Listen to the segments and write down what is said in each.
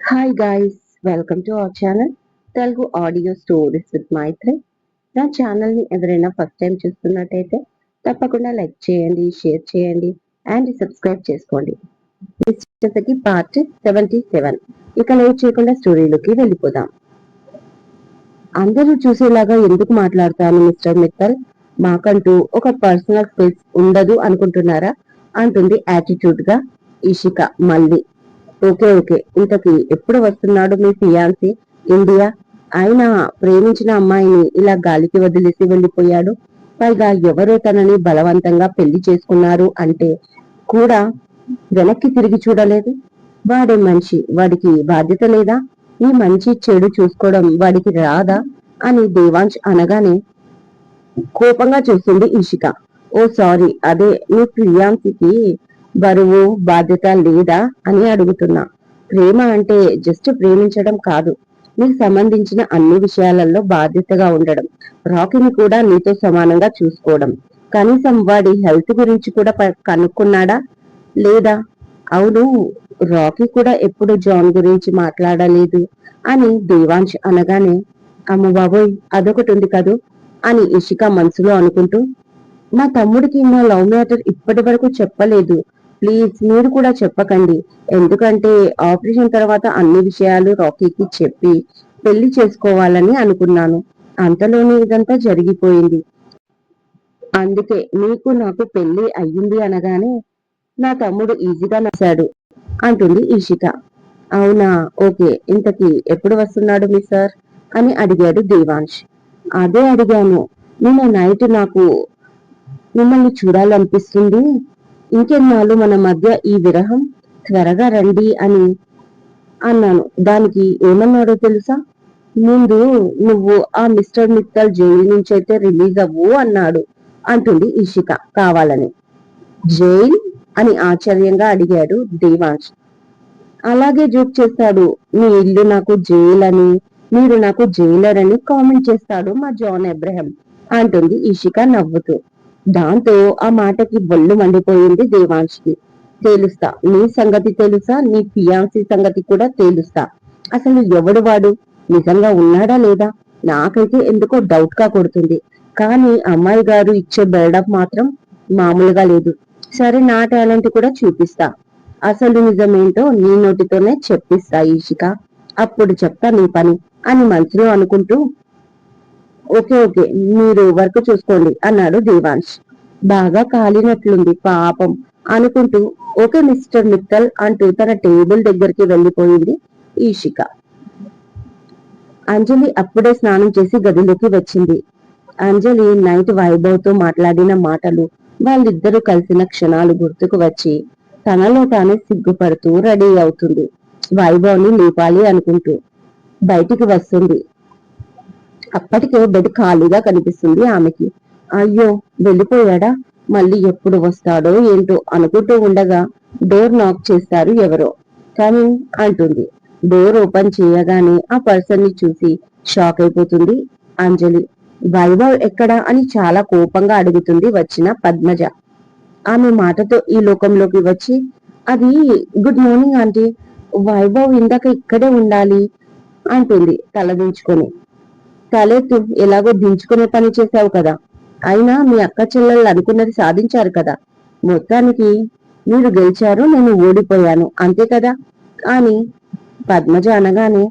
Hi guys, welcome to our channel Telugu audio stories with Maitri. నా ఛానల్ని ఎవరైనా ఫస్ట్ టైం చూస్తున్నట్టయితే తప్పకుండా లైక్ చేయండి, షేర్ చేయండి అండ్ సబ్స్క్రైబ్ చేసుకోండి. వచ్చేసరికి పార్ట్ 77. ఇక లేట్ చేయకుండా స్టోరీలోకి వెళ్ళిపోదాం. అందరూ చూసేలాగా ఎందుకు మాట్లాడతాను మిస్టర్ మిత్తల్? మాకంటూ ఒక పర్సనల్ స్పేస్ ఉండదు అనుకుంటున్నారా? అంటుంది యాటిట్యూడ్ గా ఇషిక మళ్ళీ. ఓకే ఓకే, ఇంతకి ఎప్పుడు వస్తున్నాడు మీ ఫియాన్సీ ఇండియా? ఆయన ప్రేమించిన అమ్మాయిని ఇలా గాలికి వదిలేసి వెళ్ళిపోయాడు. పైగా ఎవరో తనని బలవంతంగా పెళ్లి చేసుకున్నారు అంటే కూడా వెనక్కి తిరిగి చూడలేదు. వాడే మనిషి, వాడికి బాధ్యత లేదా? ఈ మంచి చెడు చూసుకోవడం వాడికి రాదా అని దేవాంశ్ అనగానే కోపంగా చూస్తుంది ఇషిక. ఓ సారీ, అదే మీ ఫియాన్సీకి బరువు బాధ్యత లేదా అని అడుగుతున్నా. ప్రేమ అంటే జస్ట్ ప్రేమించడం కాదు, నీకు సంబంధించిన అన్ని విషయాలలో బాధ్యతగా ఉండడం, రాకీని కూడా నీతో సమానంగా చూసుకోవడం. కనీసం వాడి హెల్త్ గురించి కూడా కనుక్కున్నాడా లేదా? అవును, రాకీ కూడా ఎప్పుడు జాన్ గురించి మాట్లాడలేదు అని దేవాంశ్ అనగానే అమ్మ బాబోయ్, అదొకటి ఉంది కదూ అని ఇషిక మనసులో అనుకుంటూ, మా తమ్ముడికి మా లవ్ మ్యాటర్ ఇప్పటి వరకు చెప్పలేదు, ప్లీజ్ మీరు కూడా చెప్పకండి. ఎందుకంటే ఆపరేషన్ తర్వాత అన్ని విషయాలు రాకీకి చెప్పి పెళ్లి చేసుకోవాలని అనుకున్నాను. అంతలోనే ఇదంతా జరిగిపోయింది. అందుకే మీకు నాకు పెళ్లి అయ్యింది అనగానే నా తమ్ముడు ఈజీగా నచ్చాడు అంటుంది ఈషిక. అవునా, ఓకే, ఇంతకీ ఎప్పుడు వస్తున్నాడు మీ సార్ అని అడిగాడు దేవాంశ్. అదే అడిగాను, నిన్న నైట్ నాకు మిమ్మల్ని చూడాలనిపిస్తుంది, ఇంకెన్నాళ్ళు మన మధ్య ఈ విరహం, త్వరగా రండి అని అన్నాను. దానికి ఏమన్నాడో తెలుసా? ముందు నువ్వు ఆ మిస్టర్ మిత్తల్ జైలు నుంచి అయితే రిలీజ్ అవ్వు అన్నాడు అంటుంది ఇషిక కావాలని. జైల్ అని ఆశ్చర్యంగా అడిగాడు దేవాంశ్. అలాగే జోక్ చేస్తాడు, మీ ఇల్లు నాకు జైల్ అని, మీరు నాకు జైలర్ అని కామెంట్ చేస్తాడు మా జాన్ అబ్రహం అంటుంది ఇషిక నవ్వుతూ. దాంతో ఆ మాటకి బొల్లు మండిపోయింది దేవాంశ్కి. తేలుస్తా, నీ సంగతి తెలుసా, నీ ఫియాన్సీ సంగతి కూడా తేలుస్తా. అసలు ఎవడు వాడు, నిజంగా ఉన్నాడా లేదా? నాకైతే ఎందుకో డౌట్ గా కొడుతుంది. కానీ అమ్మాయి గారు ఇచ్చే బిల్డప్ మాత్రం మామూలుగా లేదు. సరే, నా టాలెంట్ కూడా చూపిస్తా. అసలు నిజమేంటో నీ నోటితోనే చెప్పిస్తా ఈషిక, అప్పుడు చెప్తా నీ పని అని మనసులో అనుకుంటూ ఓకే ఓకే, మీరు వర్క్ చూసుకోండి అన్నాడు దేవాంశ్. బాగా కాలినట్లుంది పాపం అనుకుంటూ ఓకే మిస్టర్ మిత్తల్ అంటూ తన టేబుల్ దగ్గరికి వెళ్లిపోయింది ఈషిక. అంజలి అప్పుడే స్నానం చేసి గదిలోకి వచ్చింది. అంజలి నైట్ వైభవ్ తో మాట్లాడిన మాటలు, వాళ్ళిద్దరూ కలిసిన క్షణాలు గుర్తుకు వచ్చి తనలో తానే సిగ్గుపడుతూ రెడీ అవుతుంది. వైభవ్ ని లేపాలి అనుకుంటూ బయటికి వస్తుంది. అప్పటికే బెడ్ ఖాళీగా కనిపిస్తుంది ఆమెకి. అయ్యో, వెళ్ళిపోయాడా, మళ్ళీ ఎప్పుడు వస్తాడో ఏంటో అనుకుంటూ ఉండగా డోర్ నాక్ చేస్తారు ఎవరో. కమింగ్ అంటుంది. డోర్ ఓపెన్ చేయగానే ఆ పర్సన్ ని చూసి షాక్ అయిపోతుంది అంజలి. వైభవ్ ఎక్కడా అని చాలా కోపంగా అడుగుతుంది వచ్చిన పద్మజ. ఆమె మాటతో ఈ లోకంలోకి వచ్చి, అది గుడ్ మార్నింగ్ ఆంటీ, వైభవ్ ఇందాక ఇక్కడే ఉండాలి అంటుంది తలదించుకొని. తలెత్తు, ఎలాగో దించుకునే పని చేశావు కదా, అయినా మీ అక్క చెల్లెళ్ళు అనుకున్నది సాధించారు కదా, మొత్తానికి మీరు గెలిచారు, నేను ఓడిపోయాను, అంతే కదా అని పద్మజ అనగానే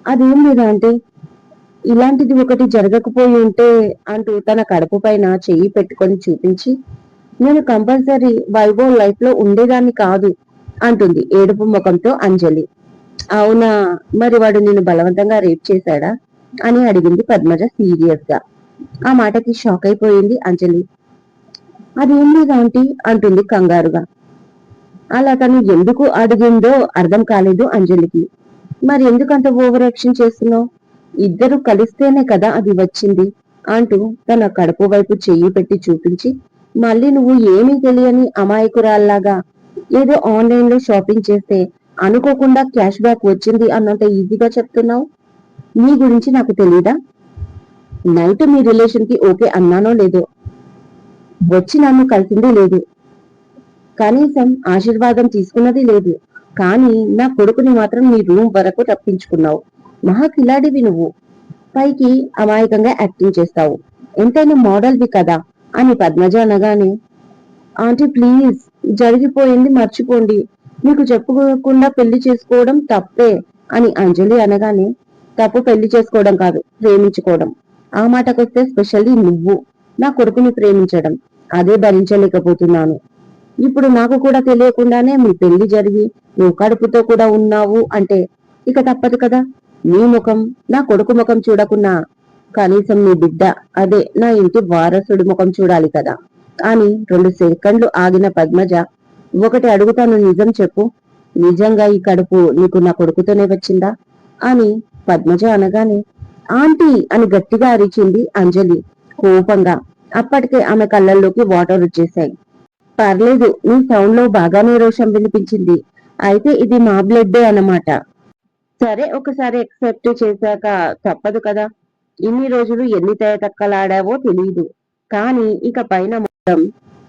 అదేం లేదా అంటే, ఇలాంటిది ఒకటి జరగకపోయి ఉంటే అంటూ తన కడుపు పైన చెయ్యి పెట్టుకొని చూపించి, నేను కంపల్సరీ వైభవ్ లైఫ్ లో ఉండేదాన్ని కాదు అంటుంది ఏడుపు ముఖంతో అంజలి. అవునా, మరి వాడు నిన్ను బలవంతంగా రేప్ చేశాడా అని అడిగింది పద్మజ సీరియస్ గా. ఆ మాటకి షాక్ అయిపోయింది అంజలి. అదేం లేదు ఆంటీ అంటుంది కంగారుగా. అలా తను ఎందుకు అడిగిందో అర్థం కాలేదు అంజలికి. మరి ఎందుకంత ఓవర్ యాక్షన్ చేస్తున్నావు? ఇద్దరు కలిస్తేనే కదా అది వచ్చింది అంటూ తన కడుపు వైపు చెయ్యి పెట్టి చూపించి, మళ్ళీ నువ్వు ఏమీ తెలియని అమాయకురాల్లాగా ఏదో ఆన్లైన్ లో షాపింగ్ చేస్తే అనుకోకుండా క్యాష్ బ్యాక్ వచ్చింది అన్నంత ఈజీగా చెప్తున్నావు. నీ గురించి నాకు తెలీదా? నైట్ మీ రిలేషన్ కి ఓకే అన్నానో లేదో, వచ్చి నన్ను కలిసింది లేదు, కనీసం ఆశీర్వాదం తీసుకున్నది లేదు, కానీ నా కొడుకుని మాత్రం నీ రూమ్ వరకు తప్పించుకున్నావు. మహా కిలాడివి నువ్వు. పైకి అమాయకంగా యాక్టింగ్ చేస్తావు. ఎంతైనా మోడల్వి కదా అని పద్మజ అనగానే, ఆంటీ ప్లీజ్, జరిగిపోయింది మర్చిపోండి. మీకు చెప్పుకోకుండా పెళ్లి చేసుకోవడం తప్పే అని అంజలి అనగానే, తప్పు పెళ్లి చేసుకోవడం కాదు, ప్రేమించుకోవడం. ఆ మాటకొస్తే స్పెషల్లీ నువ్వు నా కొడుకుని ప్రేమించడం, అదే భరించలేకపోతున్నాను. ఇప్పుడు నాకు కూడా తెలియకుండానే మీ పెళ్లి జరిగి నువ్వు కడుపుతో కూడా ఉన్నావు అంటే ఇక తప్పదు కదా. నీ ముఖం, నా కొడుకు ముఖం చూడకున్నా కనీసం నీ బిడ్డ, అదే నా ఇంటి వారసుడి ముఖం చూడాలి కదా అని 2 సెకండ్లు ఆగిన పద్మజ, ఒకటి అడుగుతాను, నిజం చెప్పు. నిజంగా ఈ కడుపు నీకు నా కొడుకుతోనే వచ్చిందా అని పద్మజ అనగానే, ఆంటీ అని గట్టిగా అరిచింది అంజలి కోపంగా. అప్పటికే ఆమె కళ్ళల్లోకి వాటర్ వచ్చేశాయి. పర్లేదు, నీ సౌండ్ లో బాగానే రోషం వినిపించింది. అయితే ఇది మా బ్లడ్డే అన్నమాట. సరే, ఒకసారి ఎక్సెప్ట్ చేశాక తప్పదు కదా. ఇన్ని రోజులు ఎన్ని తక్కలాడావో తెలియదు. కానీ ఇక పైన మొత్తం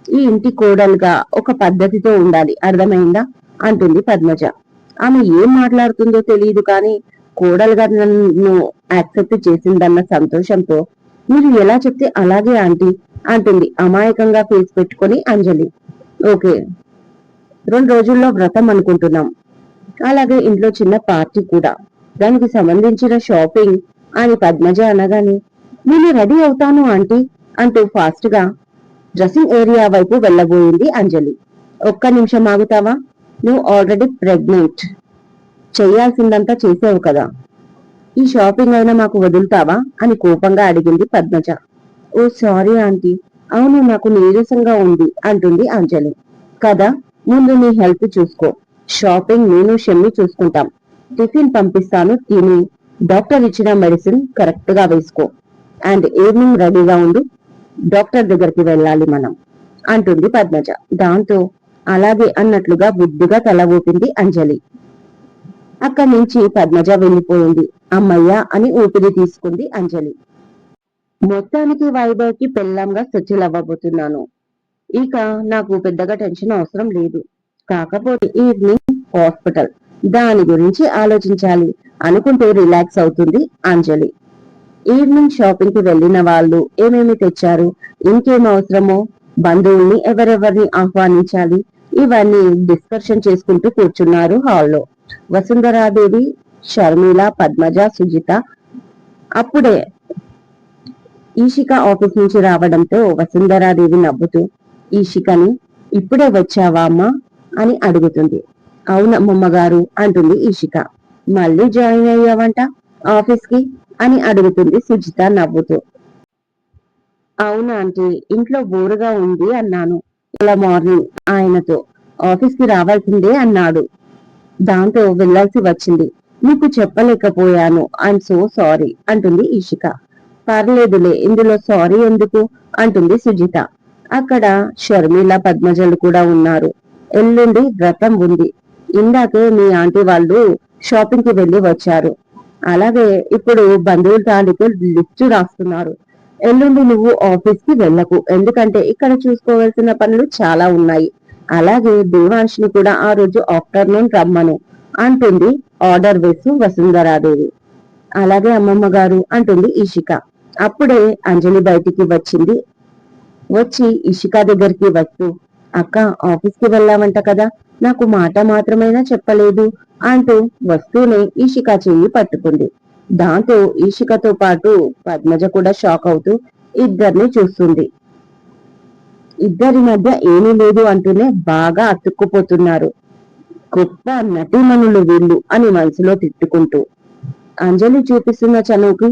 ఈ ఇంటి కోడలుగా ఒక పద్ధతితో ఉండాలి, అర్థమైందా అంటుంది పద్మజ. ఆమె ఏం మాట్లాడుతుందో తెలియదు కానీ కోడలుగా నన్ను యాక్సెప్ట్ చేసిందన్న సంతోషంతో, మీరు ఎలా చెప్తే అలాగే ఆంటీ అంటుంది అమాయకంగా ఫేస్ పెట్టుకుని అంజలి. ఓకే, 2 రోజుల్లో వ్రతం అనుకుంటున్నాం. అలాగే ఇంట్లో చిన్న పార్టీ కూడా, దానికి సంబంధించిన షాపింగ్ అని పద్మజ అనగానే, నేను రెడీ అవుతాను ఆంటీ అంటూ ఫాస్ట్ గా డ్రెస్సింగ్ ఏరియా వైపు వెళ్ళబోయింది అంజలి. ఒక్క నిమిషం ఆగుతావా? నువ్వు ఆల్రెడీ ప్రెగ్నెంట్, చెయ్యాల్సిందంతా చేసావు కదా. ఈ షాపింగ్ అయినా మాకు వదులుతావా అని కోపంగా అడిగింది పద్మజ. ఓ సారీ ఆంటీ, అవును నాకు నీరసంగా ఉంది అంటుంది అంజలి. కదా, ముందు నీ హెల్త్ చూసుకో, షాపింగ్ నేను షమ్మి చూసుకుంటాం. టిఫిన్ పంపిస్తాను, తిని డాక్టర్ ఇచ్చిన మెడిసిన్ కరెక్ట్ గా వేసుకో. అండ్ ఈవినింగ్ రెడీగా ఉండు, డాక్టర్ దగ్గరికి వెళ్ళాలి మనం అంటుంది పద్మజ. దాంతో అలాగే అన్నట్లుగా బుద్ధిగా తల ఊపింది అంజలి. అక్కడి నుంచి పద్మజ వెళ్ళిపోయింది. అమ్మయ్య అని ఊపిరి తీసుకుంది అంజలి. మొత్తానికి వైభవ్కి పెళ్ళంగా సెటిల్ అవ్వబోతున్నాను. ఇక నాకు పెద్దగా టెన్షన్ అవసరం లేదు. కాకపోతే ఈవినింగ్ హాస్పిటల్, దాని గురించి ఆలోచించాలి అనుకుంటూ రిలాక్స్ అవుతుంది అంజలి. ఈవినింగ్ షాపింగ్ కి వెళ్లిన వాళ్ళు ఏమేమి తెచ్చారు, ఇంకేం అవసరమో, బంధువుల్ని ఎవరెవరిని ఆహ్వానించాలి, ఇవన్నీ డిస్కషన్ చేసుకుంటూ కూర్చున్నారు హాల్లో. వసుంధరాదేవి, షర్మిల, పద్మజ, సుజిత. అప్పుడే ఈషిక ఆఫీస్ నుంచి రావడంతో వసుంధరాదేవి నవ్వుతూ, ఈషికని ఇప్పుడే వచ్చావా అమ్మా అని అడుగుతుంది. అవునమ్మమ్మ గారు అంటుంది ఈషిక. మళ్ళీ జాయిన్ అయ్యావంట ఆఫీస్ కి అని అడుగుతుంది సుజిత నవ్వుతూ. అవునా ఆంటీ, ఇంట్లో బోరుగా ఉంది అన్నాను. ఇలా మార్నింగ్ ఆయనతో ఆఫీస్ కి రావాల్సిందే అన్నాడు, దాంతో వెళ్లాల్సి వచ్చింది. నీకు చెప్పలేకపోయాను, ఐఎమ్ సో సారీ అంటుంది ఈషిక. పర్లేదులే, ఇందులో సారీ ఎందుకు అంటుంది సుజిత. అక్కడ షర్మిల, పద్మజలు కూడా ఉన్నారు. ఎల్లుండి వ్రతం ఉంది. ఇందాకే మీ ఆంటీ వాళ్ళు షాపింగ్ కి వెళ్లి వచ్చారు. అలాగే ఇప్పుడు బంధువుల తాలూకు లిస్టు రాస్తున్నారు. ఎల్లుండి నువ్వు ఆఫీస్ కి వెళ్ళకు, ఎందుకంటే ఇక్కడ చూసుకోవాల్సిన పనులు చాలా ఉన్నాయి. అలాగే దేవాంశిని కూడా ఆ రోజు ఆఫ్టర్నూన్ రమ్మను అంటుంది ఆర్డర్ వేసు వసుంధరాదేవి. అలాగే అమ్మమ్మ గారు అంటుంది ఈషిక. అప్పుడే అంజలి బయటికి వచ్చింది. వచ్చి ఇషిక దగ్గరికి వస్తూ, అక్క ఆఫీస్ కి వెళ్ళామంట కదా, నాకు మాట మాత్రమైనా చెప్పలేదు అంటూ వస్తూనే ఈషిక చెయ్యి పట్టుకుంది. దాంతో ఈషికతో పాటు పద్మజ కూడా షాక్ అవుతూ ఇద్దరిని చూస్తుంది. ఇద్దరి మధ్య ఏమీ లేదు అంటూనే బాగా అతుక్కుపోతున్నారు. గొప్ప నటీమణులు వీళ్ళు అని మనసులో తిట్టుకుంటూ అంజలి చూపిస్తున్న చనువుకి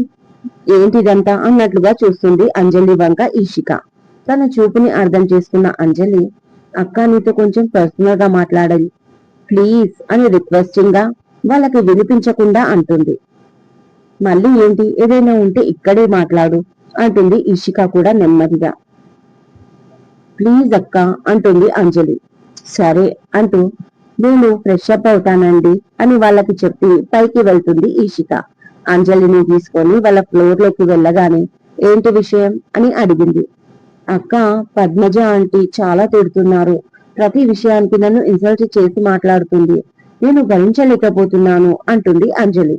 ఏంటిదంతా అన్నట్లుగా చూస్తుంది అంజలి వంక ఈషిక. తన చూపుని అర్థం చేసుకున్న అంజలి, అక్క నీతో కొంచెం పర్సనల్ గా మాట్లాడాలి ప్లీజ్ అని రిక్వెస్టింగ్ గా వాళ్ళకి వినిపించకుండా అంటుంది. మళ్ళీ ఏంటి, ఏదైనా ఉంటే ఇక్కడే మాట్లాడు అంటుంది ఈషిక కూడా నెమ్మదిగా. ప్లీజ్ అక్క అంటుంది అంజలి. సరే అంటూ నేను ఫ్రెష్ అప్ అవుతానండి అని వాళ్ళకి చెప్పి పైకి వెళ్తుంది ఈషిక. అంజలిని తీసుకొని వాళ్ళ ఫ్లోర్ లోకి వెళ్ళగానే ఏంటి విషయం అని అడిగింది. అక్క, పద్మజ ఆంటీ చాలా తిడుతున్నారు, ప్రతి విషయానికి నన్ను ఇన్సల్ట్ చేసి మాట్లాడుతుంది. నేను భరించలేకపోతున్నాను అంటుంది అంజలి.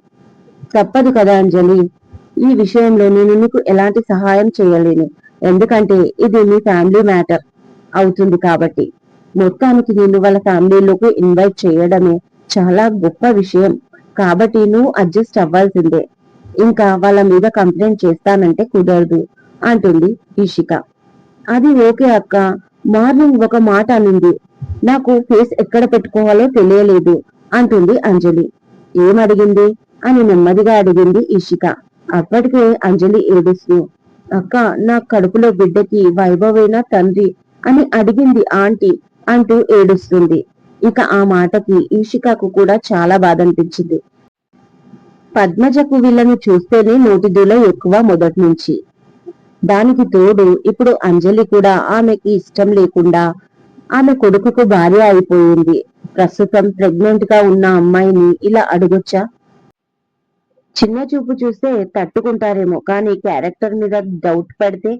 తప్పదు కదా అంజలి, ఈ విషయంలో నేను నీకు ఎలాంటి సహాయం చేయలేను. ఎందుకంటే ఇది మీ ఫ్యామిలీ మ్యాటర్ అవుతుంది కాబట్టి. మొత్తానికి నిన్ను వాళ్ళ ఫ్యామిలీలోకి ఇన్వైట్ చేయడమే చాలా గొప్ప విషయం. కాబట్టి నువ్వు అడ్జస్ట్ అవ్వాల్సిందే. ఇంకా వాళ్ళ మీద కంప్లైంట్ చేస్తానంటే కుదరదు అంటుంది ఈషిక. అది ఓకే అక్క, మార్నింగ్ ఒక మాట అనింది, నాకు ఫేస్ ఎక్కడ పెట్టుకోవాలో తెలియలేదు అంటుంది అంజలి. ఏమడిగింది అని నెమ్మదిగా అడిగింది ఈషిక. అప్పటికే అంజలి ఏడుస్తూ, అక్క నా కడుపులో బిడ్డకి వైభవేనా తండ్రి అని అడిగింది ఆంటీ అంటూ ఏడుస్తుంది. ఇక ఆ మాటకి ఈషికకు కూడా చాలా బాధ అనిపించింది. పద్మజకు వీళ్ళని చూస్తేనే నోటిదూల ఎక్కువ మొదటి నుంచి. దానికి తోడు ఇప్పుడు అంజలి కూడా ఆమెకి ఇష్టం లేకుండా ఆమె కొడుకుకు భార్య అయిపోయింది. ప్రస్తుతం ప్రెగ్నెంట్ గా ఉన్న అమ్మాయిని ఇలా అడగొచ్చా? చిన్న చూపు చూస్తే తట్టుకుంటారేమో, కానీ క్యారెక్టర్ మీద డౌట్ పడితే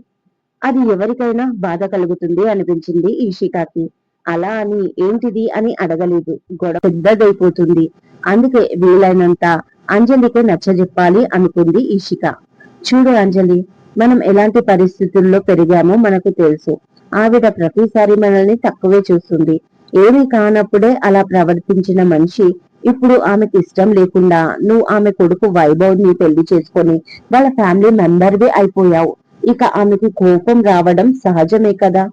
అది ఎవరికైనా బాధ కలుగుతుంది అనిపించింది ఈషికాకి. అలా అని ఏంటిది అని అడగలేదు, గొడవ పెద్దదైపోతుంది. అందుకే వీలైనంత అంజలికి నచ్చజెప్పాలి అనుకుంది ఈషిక. చూడు అంజలి, మనం ఎలాంటి పరిస్థితుల్లో పెరిగామో మనకు తెలుసు. ఆవిడ ప్రతిసారి మనల్ని తక్కువే చూస్తుంది. ఏమీ కానప్పుడే అలా ప్రవర్తించిన మనిషి ఇప్పుడు ఆమెకి ఇష్టం లేకుండా నువ్వు ఆమె కొడుకు వైభవ్ ని పెళ్లి చేసుకొని వాళ్ళ ఫ్యామిలీ మెంబర్వే అయిపోయావు. ఇక ఆమెకి కోపం రావడం సహజమే కదా.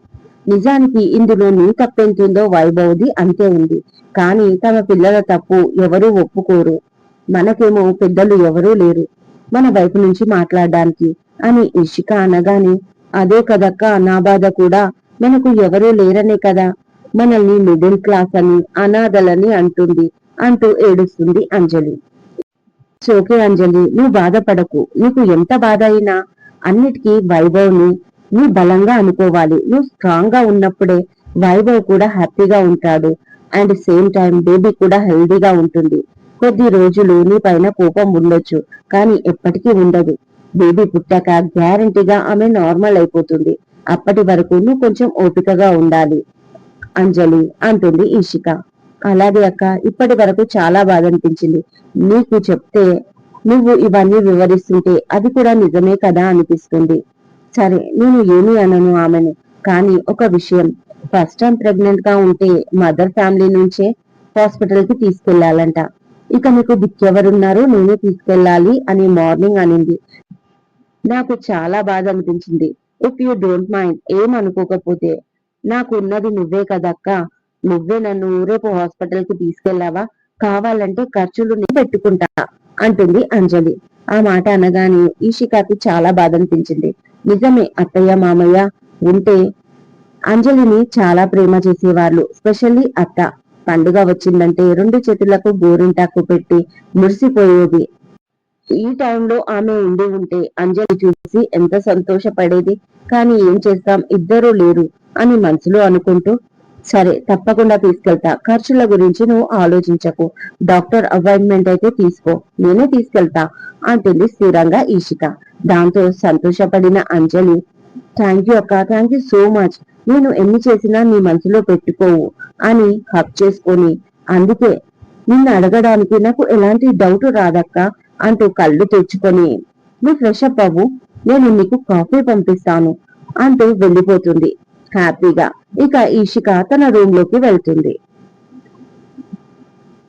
నిజానికి ఇందులో నీ తప్పెంతుందో వైభవ్ది అంతే ఉంది. కానీ తమ పిల్లల తప్పు ఎవరూ ఒప్పుకోరు. మనకేమో పెద్దలు ఎవరూ లేరు మన వైపు నుంచి మాట్లాడడానికి అని ఇషిక అనగానే, అదే కదక్క నా బాధ కూడా, మనకు ఎవరూ లేరనే కదా మనల్ని మిడిల్ క్లాస్ అని అనాథలని అంటుంది అంటూ ఏడుస్తుంది అంజలి. ఓకే అంజలి, నువ్వు బాధపడకు. నీకు ఎంత బాధ అయినా అన్నిటికీ వైభవ్ని నీ బలంగా అనుకోవాలి. నువ్వు స్ట్రాంగ్ గా ఉన్నప్పుడే వైభవ్ కూడా హ్యాపీగా ఉంటాడు. అండ్ సేమ్ టైం బేబీ కూడా హెల్దీగా ఉంటుంది. కొద్ది రోజులు నీ పైన కోపం ఉండొచ్చు, కానీ ఎప్పటికీ ఉండదు. బేబీ పుట్టాక గ్యారంటీగా ఆమె నార్మల్ అయిపోతుంది. అప్పటి వరకు నువ్వు కొంచెం ఓపికగా ఉండాలి అంజలి అంటుంది ఈషిక. అలాగే అక్క, ఇప్పటి వరకు చాలా బాధ అనిపించింది. నీకు చెప్తే నువ్వు ఇవన్నీ వివరిస్తుంటే అది కూడా నిజమే కదా అనిపిస్తుంది. సరే నేను ఏమీ అనను ఆమెను, కానీ ఒక విషయం, ఫస్ట్ టైం ప్రెగ్నెంట్ గా ఉంటే మదర్ ఫ్యామిలీ నుంచే హాస్పిటల్ కి తీసుకెళ్లాలంట. ఇక నీకు దిక్కెవరున్నారు, నేనే తీసుకెళ్లాలి అని మార్నింగ్ అనింది. నాకు చాలా బాధ అనిపించింది. ఇఫ్ యూ డోంట్ మైండ్, ఏమనుకోకపోతే. నాకు ఉన్నది నువ్వే కదక్క, నువ్వే నన్ను రేపు హాస్పిటల్ కి తీసుకెళ్లావా, కావాలంటే ఖర్చులు నేను పెట్టుకుంటా అంటుంది అంజలి. ఆ మాట అనగానే ఈషికాకి చాలా బాధ అనిపించింది. నిజమే, అత్తయ్య మామయ్య ఉంటే అంజలిని చాలా ప్రేమ చేసేవాళ్ళు. స్పెషల్లీ అత్త. పండుగ వచ్చిందంటే రెండు చేతులకు గోరింటాకు పెట్టి మురిసిపోయేది. ఈ టైంలో ఆమె ఉండి ఉంటే అంజలి చూసి ఎంత సంతోషపడేది. కానీ ఏం చేస్తాం, ఇద్దరూ లేరు అని మనసులో అనుకుంటూ, సరే తప్పకుండా తీసుకెళ్తా, ఖర్చుల గురించి నువ్వు ఆలోచించకు, డాక్టర్ అపాయింట్మెంట్ అయితే తీసుకో, నేనే తీసుకెళ్తా అంటుంది స్థిరంగా ఈషిక. దాంతో సంతోషపడిన అంజలి, థ్యాంక్ యూ అక్క, థ్యాంక్ యూ సో మచ్, నేను ఎన్ని చేసినా నీ మనసులో పెట్టుకోవు అని హక్ చేసుకొని, అందుకే నిన్ను అడగడానికి నాకు ఎలాంటి డౌట్ రాదక్క అంటూ కళ్ళు తెచ్చుకొని, నువ్వు ఫ్రెష్ అప్ అవ్వు, నేను నీకు కాఫీ పంపిస్తాను అంటూ వెళ్ళిపోతుంది హ్యాపీగా. ఇక ఈషిక తన రూమ్ లోకి వెళ్తుంది.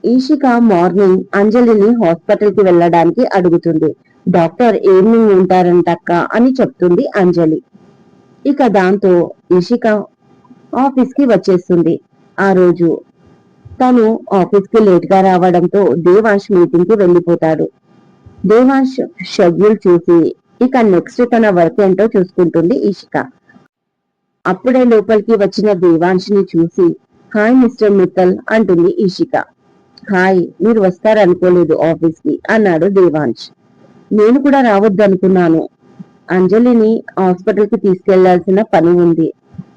ఈషిక మార్నింగ్ అంజలిని హాస్పిటల్ కి వెళ్ళడానికి అడుగుతుంది. డాక్టర్ ఈవినింగ్ ఉంటారంటక్క అని చెప్తుంది అంజలి. ఇక దాంతో ఈషిక ఆఫీస్ కి వచ్చేస్తుంది. ఆ రోజు తను ఆఫీస్ కి లేట్ గా రావడంతో దేవాంశ్ మీటింగ్ కి వెళ్ళిపోతాడు. దేవాంశ్ షెడ్యూల్ చూసి ఇక నెక్స్ట్ తన వర్క్ ఏంటో చూసుకుంటుంది ఈషిక. అప్పుడే లోపలికి వచ్చిన దేవాంశ్ ని చూసి, హాయ్ మిస్టర్ మిత్తల్ అంటుంది ఈషిక. హాయ్, మీరు వస్తారనుకోలేదు ఆఫీస్ కి అన్నాడు దేవాంశ్. నేను కూడా రావద్దనుకున్నాను, అంజలిని హాస్పిటల్ కి తీసుకెళ్లాల్సిన పని ఉంది,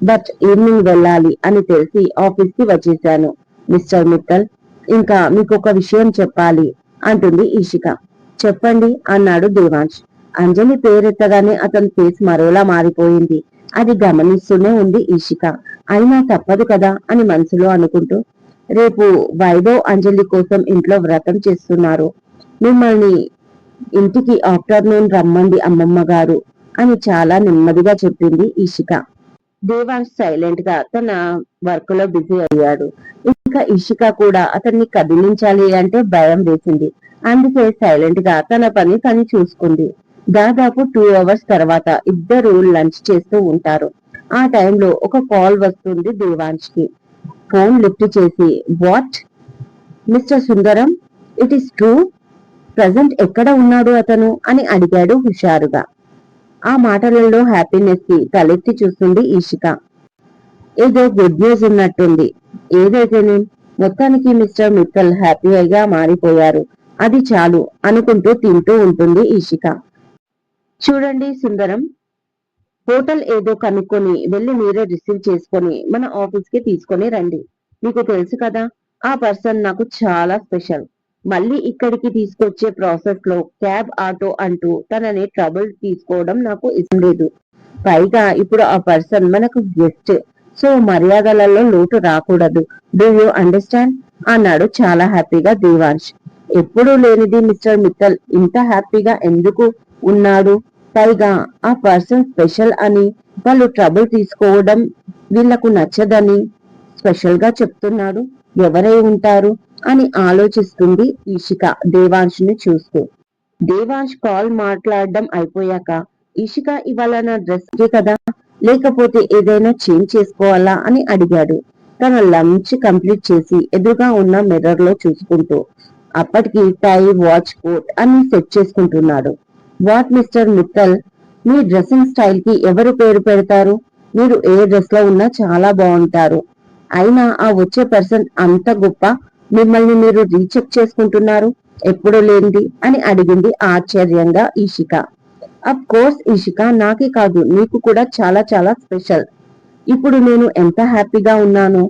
బట్ ఈవినింగ్ వెళ్ళాలి అని తెలిసి ఆఫీస్ కి వచ్చేసాను మిస్టర్ మిత్తల్. ఇంకా మీకు ఒక విషయం చెప్పాలి అంటుంది ఈషిక. చెప్పండి అన్నాడు దేవాంశ్. అంజలి పేరెత్తగానే అతని ఫేస్ మరోలా మారిపోయింది. అది గమనిస్తూనే ఉంది ఈషిక. అయినా తప్పదు కదా అని మనసులో అనుకుంటూ, రేపు వైభవ్ అంజలి కోసం ఇంట్లో వ్రతం చేస్తున్నారు. మిమ్మల్ని ఇంటికి ఆఫ్టర్నూన్ రమ్మంది అమ్మమ్మ గారు అని చాలా నెమ్మదిగా చెప్పింది ఈషిక. దేవాంశ్ సైలెంట్ గా తన వర్క్ లో బిజీ అయ్యాడు. ఇంకా ఇషిక కూడా అతన్ని కదిలించాలి అంటే భయం వేసింది. అందుకే సైలెంట్ గా తన పని చూసుకుంది. దాదాపు 2 hours తర్వాత ఇద్దరు లంచ్ చేస్తూ ఉంటారు. ఆ టైంలో ఒక కాల్ వస్తుంది దేవాంశ్ కి. ఫోన్ లిఫ్ట్ చేసి what mister Sundaram, it is true, present ఎక్కడ ఉన్నాడు అతను అని అడిగాడు హుషారుగా. ఆ మాటలలో హ్యాపీనెస్ కి తలెత్తి చూస్తుంది ఈషిక. ఏదో గుడ్ న్యూస్ ఉన్నట్టుంది. ఏదైతేనే మొత్తానికి మిస్టర్ మిత్తల్ హ్యాపీగా మారిపోయారు, అది చాలు అనుకుంటూ తింటూ ఉంటుంది ఈషిక. చూడండి సుందరం, హోటల్ ఏదో కనుక్కొని వెళ్ళి మీరే రిసీవ్ చేసుకొని మన ఆఫీస్ కి తీసుకొని రండి. మీకు తెలుసు కదా, ఆ పర్సన్ నాకు చాలా స్పెషల్. మళ్ళీ ఇక్కడికి తీసుకొచ్చే ప్రాసెస్ లో క్యాబ్ ఆటో అంటూ తనని ట్రబుల్ తీసుకోవడం నాకు ఇష్టం లేదు. పైగా ఇప్పుడు ఆ పర్సన్ మనకు గెస్ట్, సో మర్యాదలలో లోటు రాకూడదు. డూ యూ అండర్స్టాండ్ అన్నాడు చాలా హ్యాపీగా దేవాంశ్. ఎప్పుడూ లేనిది మిస్టర్ మిత్తల్ ఇంత హ్యాపీగా ఎందుకు ఉన్నాడు? పైగా ఆ పర్సన్ స్పెషల్ అని, వాళ్ళు ట్రబుల్ తీసుకోవడం వీళ్లకు నచ్చదని స్పెషల్ గా చెప్తున్నాడు. ఎవరై ఉంటారు అని ఆలోచిస్తుంది ఈషిక దేవాంశ్ ని చూస్తూ. దేవాంశ్ కాల్ మాట్లాడడం అయిపోయాక, ఈషిక ఇవాళ నా డ్రెస్ కే కదా, లేకపోతే ఏదైనా చేంజ్ చేసుకోవాలా అని అడిగాడు. తన లంచ్ కంప్లీట్ చేసి ఎదురుగా ఉన్న మిర్రర్ లో చూసుకుంటూ. అప్పటికి టై, వాచ్, కోట్ అన్ని సెట్ చేసుకుంటున్నాడు. What mister Mittal, me dressing style కి ఎవరు పేరు పెడతారు? మీరు ఏ డ్రెస్ లో ఉన్నా చాలా బాగుంటారు. అయినా ఆ వచ్చే పర్సన్ అంత గొప్ప, మిమ్మల్ని మీరు రీచెక్ చేసుకుంటున్నారు ఎప్పుడు లేనిది అని అడిగింది ఆశ్చర్యంగా ఈషిక. అఫ్ కోర్స్ ఈషిక, నాకే కాదు నీకు కూడా చాలా చాలా స్పెషల్. ఇప్పుడు నేను ఎంత హ్యాపీగా ఉన్నానో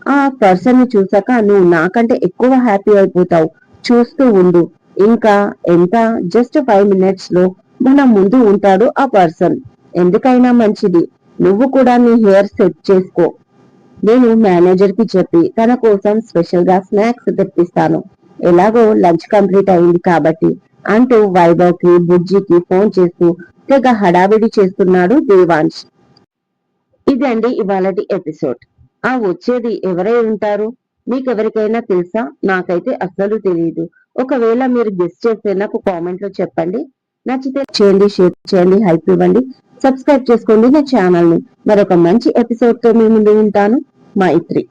ఆ పర్సన్ ని చూసాక నువ్వు నాకంటే ఎక్కువ హ్యాపీ అయిపోతావు. చూస్తూ ఉండు. ఇంకా ఎంత, జస్ట్ 5 minutes లో మన ముందు ఉంటాడు ఆ పర్సన్. ఎందుకైనా మంచిది నువ్వు కూడా నీ హెయిర్ సెట్ చేసుకో. నేను మేనేజర్ కి చెప్పి తన కోసం స్పెషల్ గా స్నాక్స్ తెప్పిస్తాను. ఎలాగో లంచ్ కంప్లీట్ అయింది కాబట్టి అంటూ వైభవ్ కి బుజ్జికి ఫోన్ చేస్తూ తెగ హడావిడి చేస్తున్నాడు దేవాంశ్. ఇదండి ఇవాళటి ఎపిసోడ్. ఆ వచ్చేది ఎవరై ఉంటారు? మీకెవరికైనా తెలుసా? నాకైతే అస్సలు తెలియదు. ఒకవేళ మీరు గెస్ట్ చేస్తే నాకు కామెంట్ లో చెప్పండి. నచ్చితే చేయండి, షేర్ చేయండి, హైప్ ఇవ్వండి, సబ్స్క్రైబ్ చేసుకోండి నా ఛానల్ ని. మరొక మంచి ఎపిసోడ్ తో మీ ముందు ఉంటాను. మైత్రి.